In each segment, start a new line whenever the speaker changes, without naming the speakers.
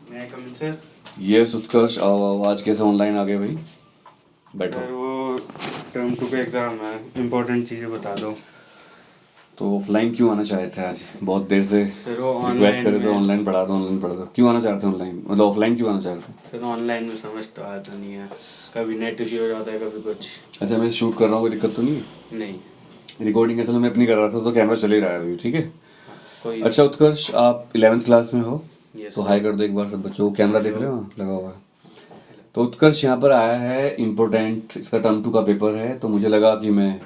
मैं coming sir.
ये उत्कर्ष आओ आज कैसे ऑनलाइन आ गए भाई? बैठो।
सर वो टर्म 2 का एग्ज़ाम है, इम्पोर्टेंट चीज़ें बता दो।
तो ऑफलाइन क्यों आना चाहे थे आज? बहुत देर से
सर वो
रिक्वेस्ट
ऑनलाइन
करे थे
में।
ऑनलाइन पढ़ा दो ऑनलाइन पढ़ा दो। क्यों आना चाहते हैं ऑनलाइन, मतलब ऑफलाइन क्यों आना चाहते हैं?
सर ऑनलाइन में समझ तो आता नहीं है, कभी नेट इश्यू हो जाता है, कभी कुछ।
अच्छा, मैं शूट कर रहा हूँ, कोई दिक्कत तो नहीं है?
नहीं।
रिकॉर्डिंग असल में मैं अपनी कर रहा था तो कैमरा चल ही रहा है अभी, ठीक है।
हाँ, कोई
अच्छा उत्कर्ष, आप 11th क्लास में हो?
यस
तो
सर।
हाई कर दो एक बार सब बच्चों को। कैमरा देख रहे हो लगा हुआ है? तो उत्कर्ष यहाँ पर आया है इम्पोर्टेंट, इसका टर्म 2 का पेपर है, तो मुझे लगा कि मैं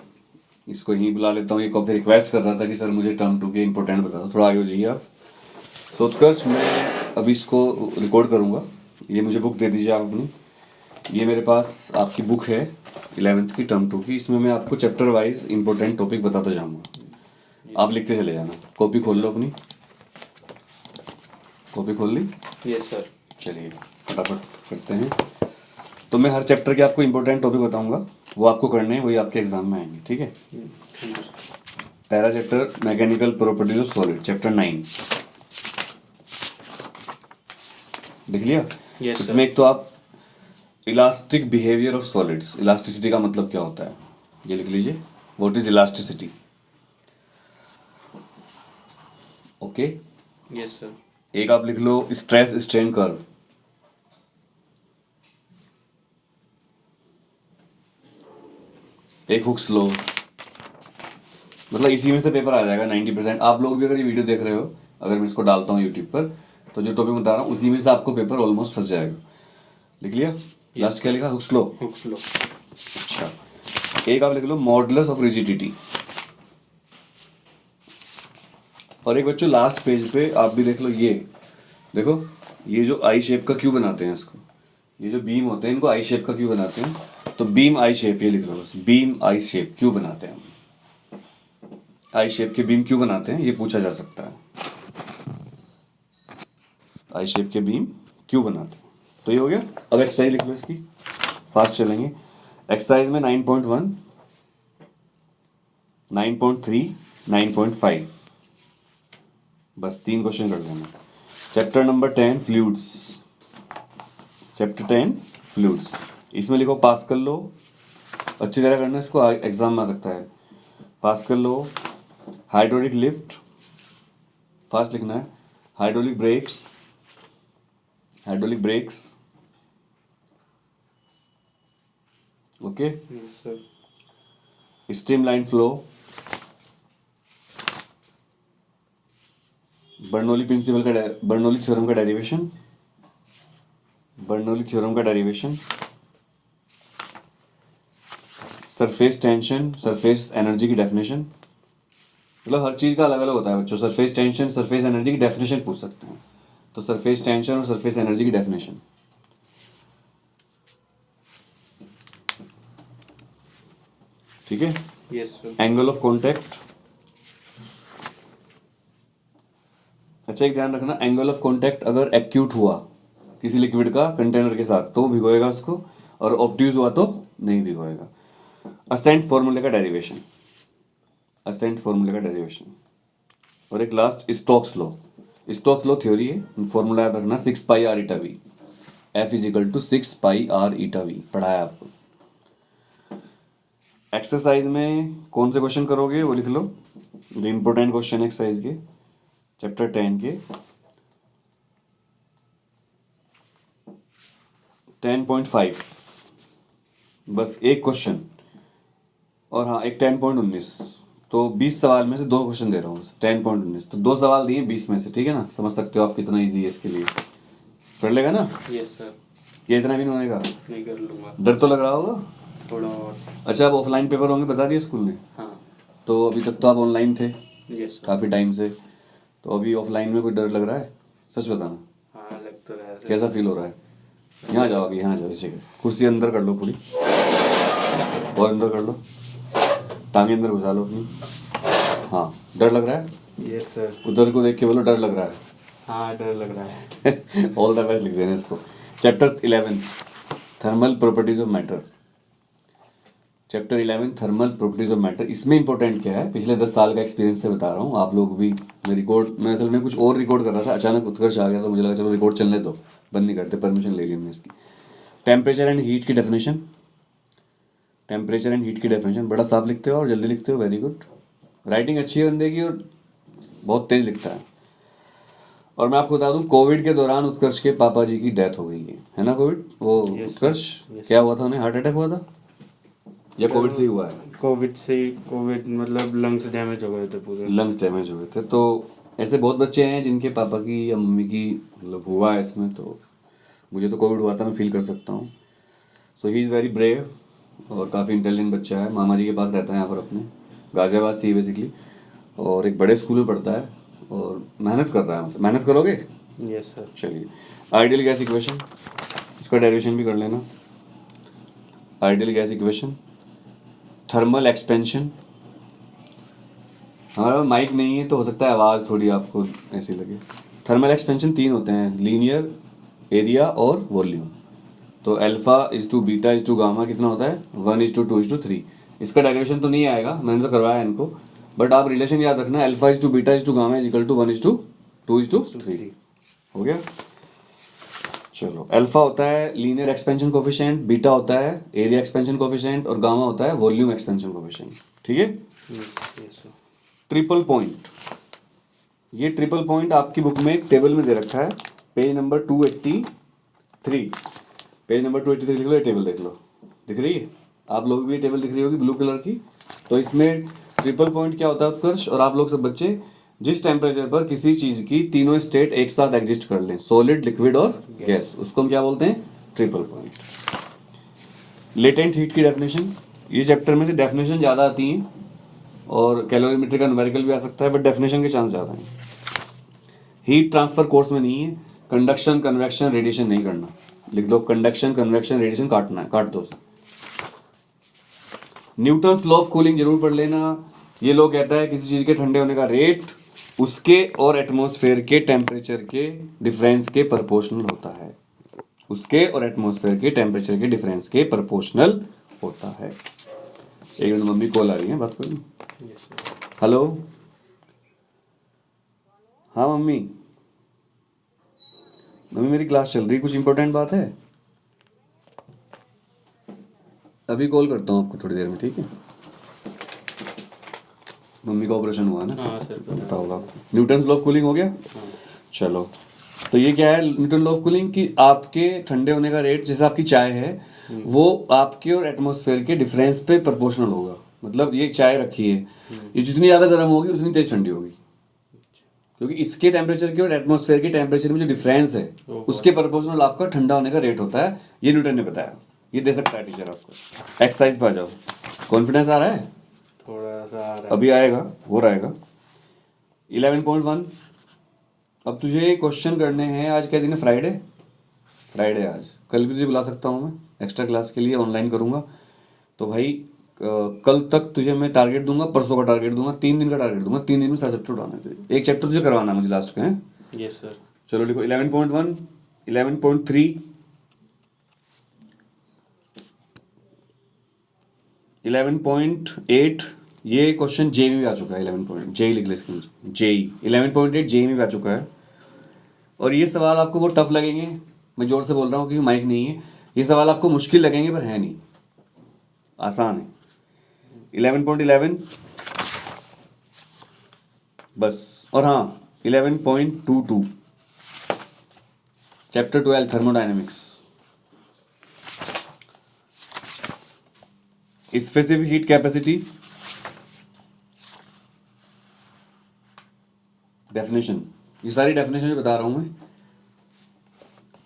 इसको यहीं बुला लेता हूँ। ये कॉपी रिक्वेस्ट कर रहा था कि सर मुझे टर्म 2 के इम्पोर्टेंट बता दो, थोड़ा आगे हो जाइए आप। तो उत्कर्ष, मैं अभी इसको रिकॉर्ड करूँगा। ये मुझे बुक दे दीजिए आप अपनी। ये मेरे पास आपकी बुक है 11th की टर्म 2 की। इसमें मैं आपको चैप्टर वाइज इंपॉर्टेंट टॉपिक बताता जाऊँगा, आप लिखते चले जाना। कॉपी खोल लो अपनी। कॉपी खोल ली?
Yes sir.
चलिए फटाफट करते हैं। तो मैं हर चैप्टर के आपको इंपॉर्टेंट टॉपिक बताऊंगा, वो आपको करने हैं, वही आपके एग्जाम में आएंगे, ठीक है।
Thank you sir.
पहला chapter mechanical properties of solid, chapter 9। लिख लिया?
यस
इसमें
सर।
एक तो आप elastic behaviour of solids, elasticity का मतलब क्या होता है ये लिख लीजिए। What is elasticity? Okay.
Yes sir.
एक आप लिख लो स्ट्रेस स्ट्रेन कर्व। एक हुक्स लॉ। मतलब इसी में से पेपर आ जाएगा 90%। आप लोग भी अगर ये वीडियो देख रहे हो, अगर मैं इसको डालता हूँ यूट्यूब पर, तो जो टॉपिक बता रहा हूँ उसी में से आपको पेपर ऑलमोस्ट फंस जाएगा। लिख लिया? लास्ट क्या लिखा? Hooke's law.
हुक्स लो।
अच्छा, एक आप लिख लो मॉडुलस ऑफ रिजिडिटी। और एक बच्चों लास्ट पेज पे आप भी देख लो, ये देखो, ये जो आई शेप का क्यों बनाते हैं इसको, ये जो बीम होते हैं इनको आई शेप का क्यों बनाते हैं? तो बीम आई शेप, ये लिख लो बस, बीम आई शेप क्यों बनाते हैं? आई शेप के बीम क्यों बनाते हैं ये पूछा जा सकता है। आई शेप के बीम क्यों बनाते हैं? तो ये हो गया। अब एक्सरसाइज लिख लो इसकी, फास्ट चलेंगे। एक्सरसाइज में 9.1, 9.3, 9.5, बस 3 क्वेश्चन कर लेना। Chapter number 10 fluids, chapter 10 fluids. इसमें लिखो पास्कल लॉ, अच्छी तरह करना, इसको एग्जाम में आ सकता है। Pascal law, hydraulic lift, fast लिखना है। Hydraulic brakes, hydraulic brakes, okay.
Yes sir.
Streamline flow, Bernoulli principle का, बर्नौली थ्योरम का डेरिवेशन, बर्नौली थ्योरम का derivation. Surface tension, surface energy की डेफिनेशन। मतलब हर चीज़ का अलग अलग होता है बच्चों। सरफेस टेंशन, सरफेस एनर्जी की डेफिनेशन पूछ सकते हैं। तो सरफेस टेंशन और सरफेस एनर्जी की डेफिनेशन, ठीक है।
Yes sir.
Angle of contact. अच्छा, एक ध्यान रखना, एंगल ऑफ कॉन्टैक्ट अगर एक्यूट हुआ किसी लिक्विड का कंटेनर के साथ तो भिगोएगा उसको, और ऑब्ट्यूज हुआ तो नहीं भिगोएगा। असेंट फॉर्मूले का डेरिवेशन, असेंट फॉर्मूले का डेरिवेशन। और एक last Stokes law. Stokes law theory है, फॉर्मूला याद रखना 6 pi R eta V, F is equal to 6 pi R eta V, पढ़ा है आपको। एक्सरसाइज में कौन से क्वेश्चन करोगे वो लिख लो, जो इंपॉर्टेंट क्वेश्चन एक्सरसाइज के चैप्टर 10 के। 10.5, बस एक क्वेश्चन। और हाँ, एक 10.19। तो 20 सवाल में से 2 क्वेश्चन दे रहा हूँ, 10.19 तो 2 सवाल दिए 20 में से, ठीक है ना। समझ सकते हो आप कितना इजी है इसके लिए। कर लेगा ना?
Yes sir.
ये इतना भी नहीं होने का?
नहीं कर लूँगा।
डर तो लग रहा होगा
थोड़ा और।
अच्छा, अब ऑफलाइन पेपर होंगे बता दिया स्कूल ने?
हाँ।
तो अभी तक तो आप ऑनलाइन थे
यस सर।
काफ़ी टाइम से, तो अभी ऑफलाइन में कोई डर लग रहा है? सच बताना,
हाँ लग तो रहा है सर।
कैसा फील हो रहा है? यहाँ जाओ, आगे यहाँ जाओ, इस जगह कुर्सी अंदर कर लो पूरी, और अंदर कर लो, टांगे अंदर घुसा लो अपनी। हाँ, डर लग रहा है?
Yes sir.
उधर को देख के बोलो डर लग रहा है।
हाँ डर लग रहा है।
ऑल द बेस्ट लिख देना इसको। Chapter 11 thermal properties of matter. Chapter 11 thermal properties of matter. इसमें इंपॉर्टेंट क्या है, पिछले 10 साल का एक्सपीरियंस से बता रहा हूँ, आप लोग भी। मैं असल में कुछ और रिकॉर्ड कर रहा था, अचानक उत्कर्ष आ गया तो मुझे लगा चलो रिकॉर्ड चलने दो, बंद नहीं करते, परमिशन ले ली हमने इसकी। टेम्परेचर एंड हीट की डेफिनेशन, टेम्परेचर एंड हीट की डेफिनेशन बड़ा साफ लिखते हो और जल्दी लिखते हो, वेरी गुड। राइटिंग अच्छी है बंदे की और बहुत तेज लिखता है। और मैं आपको बता दूं, कोविड के दौरान उत्कर्ष के पापा जी की डेथ हो गई है ना? कोविड, वो उत्कर्ष क्या हुआ था उन्हें, हार्ट अटैक हुआ था या कोविड से ही हुआ है?
कोविड मतलब लंग्स डैमेज हो गए थे पूरे,
लंग्स डैमेज हो गए थे। तो ऐसे बहुत बच्चे हैं जिनके पापा की या मम्मी की मतलब हुआ है इसमें, तो मुझे तो कोविड हुआ था, मैं फील कर सकता हूँ। सो ही इज़ वेरी ब्रेव और काफ़ी इंटेलिजेंट बच्चा है। मामा जी के पास रहता है यहाँ पर अपने, गाजियाबाद से बेसिकली, और एक बड़े स्कूल में पढ़ता है और मेहनत कर रहा है। मतलब मेहनत करोगे?
Yes sir.
चलिए, आइडियल गैस इक्वेशन, इसका डेरिवेशन भी कर लेना। Ideal gas equation, thermal expansion. हमारा माइक नहीं है तो हो सकता है आवाज़ थोड़ी आपको ऐसी लगे। थर्मल एक्सपेंशन 3 होते हैं, लीनियर, एरिया और वॉल्यूम। तो alpha is to beta is to gamma कितना होता है? 1:2:3। इसका डेरिवेशन तो नहीं आएगा, मैंने तो करवाया इनको, बट आप रिलेशन याद रखना, alpha is to beta is to gamma is equal to 1:2:3। हो गया? चलो, अल्फा होता है लीनियर एक्सपेंशन कोफिशिएंट, बीटा होता है एरिया एक्सपेंशन कोफिशिएंट और गामा होता है वॉल्यूम एक्सपेंशन कोफिशिएंट। ठीक है?
Yes sir.
ट्रिपल पॉइंट, ये ट्रिपल पॉइंट आपकी बुक में एक टेबल में दे रखा है, पेज नंबर 283। पेज नंबर 283 लिख लो, ये टेबल देख लो, दिख रही है आप लोग भी? ये टेबल दिख रही होगी ब्लू कलर की। तो इसमें ट्रिपल पॉइंट क्या होता है उत्कर्ष और आप लोग सब बच्चे, जिस टेम्परेचर पर किसी चीज की तीनों स्टेट एक साथ एग्जिस्ट कर लें, सॉलिड, लिक्विड और गैस, उसको हम क्या बोलते हैं? Triple point. लेटेंट हीट की डेफिनेशन, ये चैप्टर में से डेफिनेशन ज़्यादा आती हैं और कैलोरीमेट्री का न्यूमेरिकल भी आ सकता है, बट डेफिनेशन के चांस ज़्यादा हैं। हीट ट्रांसफर कोर्स में नहीं है, कंडक्शन, कन्वेक्शन, रेडिएशन नहीं करना, लिख दो कंडक्शन, कन्वेक्शन, रेडिएशन काटना है, काट दो। न्यूटन्स लॉ ऑफ कूलिंग जरूर पढ़ लेना। ये लॉ कहता है किसी चीज़ के ठंडे होने का रेट उसके और एटमॉस्फेयर के टेम्परेचर के डिफरेंस के प्रोपोर्शनल होता है, उसके और एटमॉस्फेयर के टेम्परेचर के डिफरेंस के प्रोपोर्शनल होता है। एक मिनट, मम्मी कॉल आ रही है, बात करूँ? हेलो, हाँ मम्मी, मम्मी मेरी क्लास चल रही, कुछ इंपॉर्टेंट बात है? अभी कॉल करता हूँ आपको थोड़ी देर में, ठीक है? मम्मी का ऑपरेशन हुआ ना?
हाँ सर,
पता होगा आपको। न्यूटन्स लॉ ऑफ कूलिंग हो गया? चलो, तो ये क्या है न्यूटन लॉ ऑफ कूलिंग? कि आपके ठंडे होने का रेट, जैसे आपकी चाय है, वो आपके और एटमॉस्फेयर के डिफरेंस पे प्रोपोर्शनल होगा। मतलब ये चाय रखी है, ये जितनी ज़्यादा गर्म होगी उतनी तेज ठंडी होगी, क्योंकि इसके टेम्परेचर के और एटमॉस्फेयर के टेम्परेचर में जो डिफरेंस है उसके प्रोपोर्शनल आपका ठंडा होने का रेट होता है। ये न्यूटन ने बताया, ये दे सकता है टीचर आपको। एक्सरसाइज पे आ जाओ। कॉन्फिडेंस आ रहा है?
थोड़ा सा आ रहा है।
अभी आएगा, हो रहेगा। 11.1, अब तुझे क्वेश्चन करने हैं। आज क्या दिन है? फ्राइडे। फ्राइडे आज, कल भी तुझे बुला सकता हूँ मैं एक्स्ट्रा क्लास के लिए, ऑनलाइन करूँगा। तो भाई कल तक तुझे मैं टारगेट दूंगा, परसों का टारगेट दूंगा, 3 दिन का टारगेट दूंगा। 3 दिन में सारा चैप्टर उठाना है तुझे। एक चैप्टर तुझे करवाना है मुझे लास्ट का, है?
Yes sir.
चलो लिखो 11.1, 11.3, 11.8। ये क्वेश्चन जे में भी आ चुका है। 11 पॉइंट जे लिख ले इसके नीचे, जे। 11.8 जे में भी आ चुका है। और ये सवाल आपको बहुत टफ लगेंगे, मैं जोर से बोल रहा हूँ क्योंकि माइक नहीं है। ये सवाल आपको मुश्किल लगेंगे पर है नहीं, आसान है। 11.11 बस। और हाँ, 11.22 chapter 12 thermodynamics. Specific heat capacity, definition, ये सारी डेफिनेशन बता रहा हूं मैं।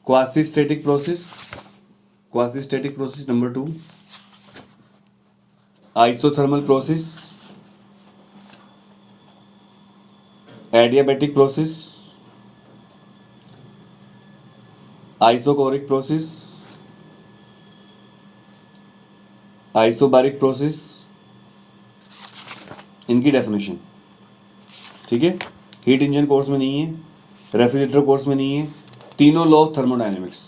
Quasi static process, quasi static process number 2। Isothermal process, adiabatic process, isochoric process, isobaric process, इनकी डेफिनेशन। ठीक है? हीट इंजन कोर्स में नहीं है, रेफ्रिजरेटर कोर्स में नहीं है। तीनों law of thermodynamics,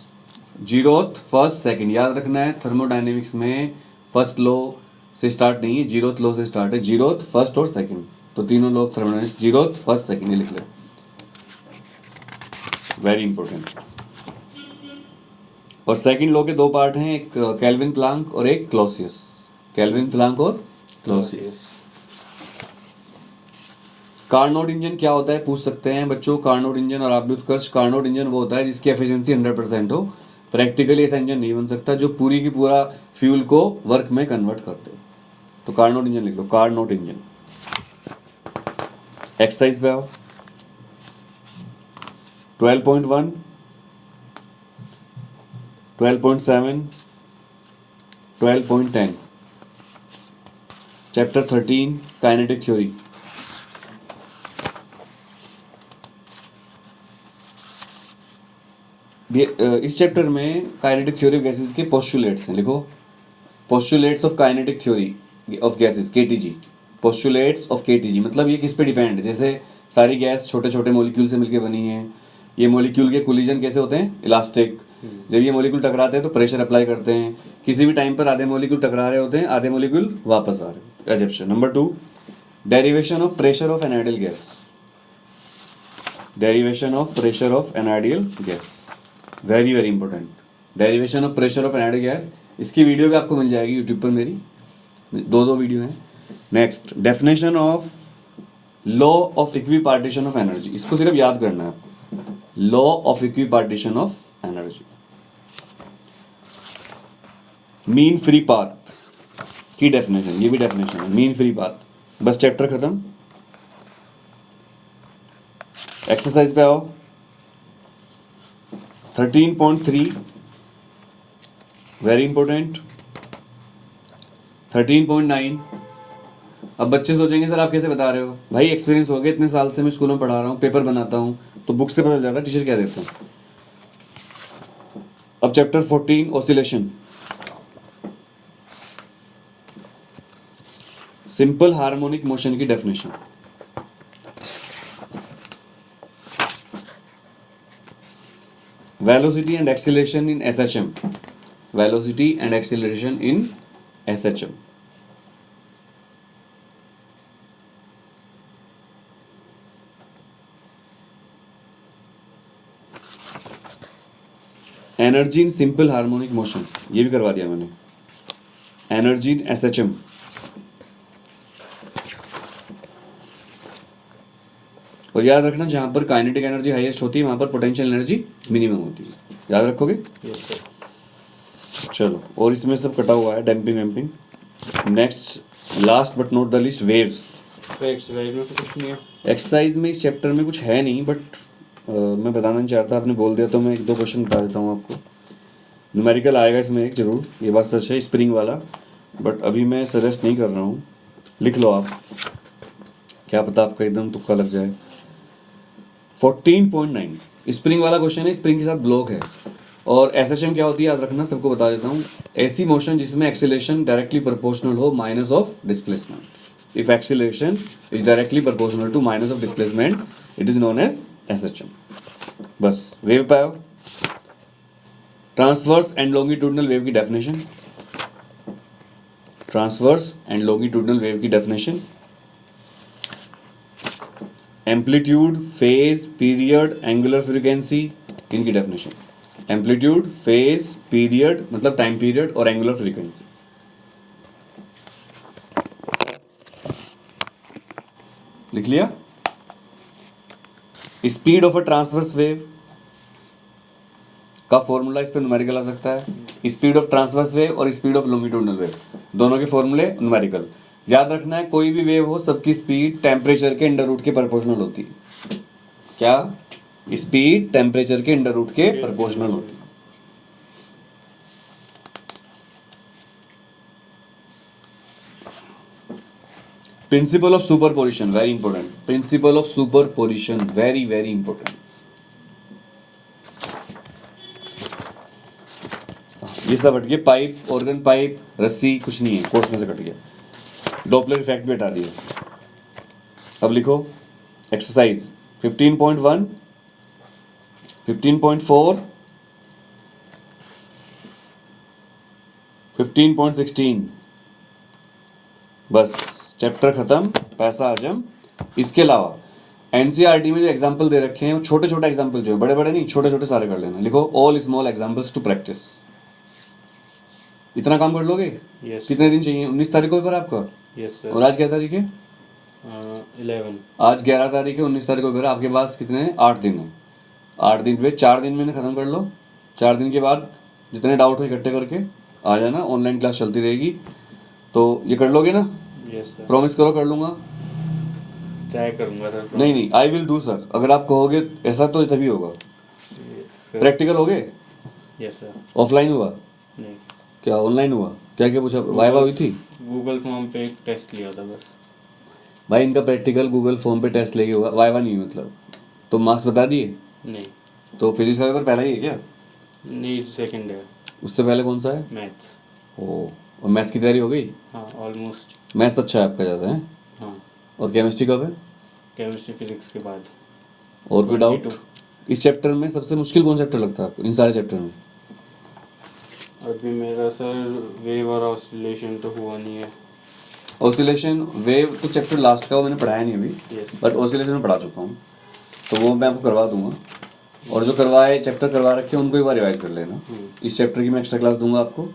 0th, 1st, 2nd याद रखना है। थर्मोडायनेमिक्स में फर्स्ट लॉ, से स्टार्ट नहीं है, जीरोथ लॉ से स्टार्ट है, जीरोथ फर्स्ट और सेकंड, तो तीनों law of thermodynamics zeroth first second ये लिख ले, वेरी इंपॉर्टेंट। और सेकंड लॉ के दो पार्ट हैं, एक केल्विन प्लांक और एक क्लॉसियस, केल्विन प्लांक और क्लॉसियस। कार्नोट इंजन क्या होता है पूछ सकते हैं बच्चों, कार्नोट इंजन और आप भी उत्कर्ष, कार्नोट इंजन वो होता है जिसकी एफिशिएंसी 100% हो, प्रैक्टिकली ऐसा इंजन नहीं बन सकता जो पूरी की पूरा फ्यूल को वर्क में कन्वर्ट कर दे, तो कार्नोट इंजन लिख लो, कार्नोट इंजन। एक्सरसाइज पे आओ, 12.1, 12.7, 12.10, चैप्टर 13 काइनेटिक थ्योरी। इस चैप्टर में काइनेटिक थ्योरी ऑफ गैसेस के पोस्टुलेट्स हैं, लिखो postulates of kinetic theory of gases, KTG, postulates of KTG, मतलब ये किस पे डिपेंड है, जैसे सारी गैस छोटे छोटे मॉलिक्यूल से मिलकर बनी है, ये मॉलिक्यूल के कोलिजन कैसे होते हैं, इलास्टिक, जब ये मॉलिक्यूल टकराते हैं तो प्रेशर अप्लाई करते हैं, किसी भी टाइम पर आधे मॉलिक्यूल टकरा रहे होते हैं, आधे मॉलिक्यूल वापस आ रहे हैं, assumption. Number 2, derivation of pressure of an ideal gas, derivation of pressure of an ideal gas, very very important, derivation of pressure of an ideal gas, इसकी वीडियो भी आपको मिल जाएगी यूट्यूब पर, मेरी दो वीडियो हैं। Next, definition of law of equipartition of energy, इसको सिर्फ याद करना है आपको, law of equipartition of energy. Mean free path की डेफिनेशन, ये भी डेफिनेशन है, मीन फ्री पाथ। बस चैप्टर खत्म। एक्सरसाइज पे आओ, 13.3 वेरी इंपॉर्टेंट, 13.9। अब बच्चे सोचेंगे सर आप कैसे बता रहे हो, भाई एक्सपीरियंस हो गया, इतने साल से मैं स्कूल में पढ़ा रहा हूँ, पेपर बनाता हूँ, तो बुक से पता चल जाता है टीचर क्या देते हैं। अब chapter 14 oscillation, simple harmonic motion की definition. Velocity and acceleration in SHM, velocity and acceleration in SHM. Energy in simple harmonic motion, ये भी करवा दिया मैंने, एनर्जी इन एसएचएम। और याद रखना जहां पर काइनेटिक एनर्जी हाईएस्ट होती है वहां पर पोटेंशियल एनर्जी मिनिमम होती है, याद रखोगे। चलो, और इसमें सब कटा हुआ है, डैम्पिंग वैम्पिंग। Next, last but not the least, waves.
Exercise में से कुछ नहीं है,
एक्सरसाइज में इस चैप्टर में कुछ है नहीं, बट मैं बताना नहीं चाहता, आपने बोल दिया तो मैं एक दो क्वेश्चन बता देता हूँ आपको। न्यूमेरिकल आएगा इसमें एक जरूर, ये बात सच है, स्प्रिंग वाला, बट अभी मैं सजेस्ट नहीं कर रहा हूँ, लिख लो आप, क्या पता आपका एकदम तुक्का लग जाए। 14.9 स्प्रिंग वाला क्वेश्चन है, स्प्रिंग के साथ ब्लॉक है। और एसएचएम क्या होती है याद रखना, सबको बता देता हूँ, ऐसी मोशन जिसमें एक्सीलरेशन डायरेक्टली प्रोपोर्शनल हो minus of displacement. If acceleration is directly proportional to minus of displacement, it is known as SHM. बस वेव पाओ, ट्रांसवर्स एंड लॉन्गिट्यूडनल वेव की definition, transverse and longitudinal wave की definition, amplitude, phase, period, angular frequency, इनकी definition. Amplitude, phase, period मतलब time period, और angular frequency. लिख लिया। Speed of a transverse wave का फॉर्मूला इस पर न्यूमेरिकल आ सकता है, स्पीड ऑफ ट्रांसवर्स वेव और स्पीड ऑफ लॉन्गिट्यूडनल वेव, दोनों के फॉर्मूले न्यूमेरिकल। याद रखना है कोई भी वेव हो सबकी स्पीड टेम्परेचर के अंडर रूट के प्रोपोर्शनल होती है। क्या? स्पीड टेम्परेचर के अंडर रूट के प्रोपोर्शनल होती है। Principle of superposition, very important, principle of superposition, very very important. ये सब हट गया, पाइप, ऑर्गन पाइप, रस्सी कुछ नहीं है, कोर्स में से कट गया। डॉपलर इफेक्ट भी हटा दिया। अब लिखो एक्सरसाइज 15.1, 15.4, 15.16, बस चैप्टर खत्म, पैसा हजम। इसके अलावा एनसीईआरटी में जो एग्जाम्पल दे रखे हैं वो छोटे छोटे एग्जाम्पल जो है, बड़े बड़े नहीं, छोटे छोटे सारे कर लेना। लिखो all small examples to practice. इतना काम कर लोगे?
यस।
कितने दिन चाहिए? 19 तारीख को पेपर आपका,
यस सर।
और आज क्या तारीख है?
11।
आज 11 तारीख है, 19 तारीख को पेपर। आपके पास कितने हैं? 8 दिन है। 8 दिन पे 4 दिन में ख़त्म कर लो। 4 दिन के बाद जितने डाउट हो इकट्ठे करके आ जाना, ऑनलाइन क्लास चलती रहेगी। तो ये कर लोगे ना?
Yes sir.
प्रॉमिस करो कर लूँगा।
ट्राई करूँगा सर।
नहीं नहीं, आई विल डू सर। अगर आप कहोगे ऐसा तो तभी होगा।
Yes sir.
प्रैक्टिकल हो गए?
Yes sir.
ऑफलाइन हुआ?
नहीं,
क्या ऑनलाइन हुआ? क्या क्या पूछा? वाइवा हुई थी?
गूगल फॉर्म पे एक टेस्ट लिया था बस।
भाई इनका प्रैक्टिकल गूगल फॉर्म पे टेस्ट लेके हुआ, वाइवा नहीं हुई मतलब। तो मार्क्स बता दिए?
नहीं।
तो फिजिक्स का पेपर पहला ही है क्या?
नहीं, सेकंड है।
उससे पहले कौन सा है?
मैथ्स।
ओ, और मैथ्स की तैयारी हो गई?
हाँ, ऑलमोस्ट।
मैथ्स अच्छा है आपका ज़्यादा है?
हाँ,
और केमिस्ट्री कब है?
केमिस्ट्री फिजिक्स के बाद।
और कोई डाउट?
22।
इस चैप्टर में सबसे मुश्किल कौन चैप्टर लगता है आपको इन सारे चैप्टर में?
अभी मेरा सर वेव और ऑसिलेशन तो हुआ नहीं है।
ऑसिलेशन वेव तो चैप्टर लास्ट का वो मैंने पढ़ाया नहीं अभी,
Yes.
बट ऑसिलेशन में पढ़ा चुका हूँ, तो वो मैं आपको करवा दूंगा। और जो करवाए चैप्टर करवा रखे हैं उनको एक बार रिवाइज कर लेना। इस चैप्टर की मैं एक्स्ट्रा क्लास दूंगा आपको,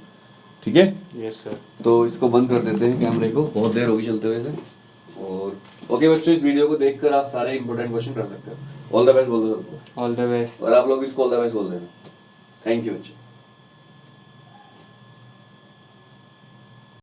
ठीक है?
Yes sir.
तो इसको बंद कर देते हैं कैमरे को, बहुत देर होगी चलते हुए से। और ओके बच्चों, इस वीडियो को देखकर आप सारे इंपॉर्टेंट क्वेश्चन कर सकते हो। ऑल द बेस्ट बोल दो सबको।
All the best.
और आप लोग इसको ऑल द बेस्ट बोल देना। थैंक यू बच्चों।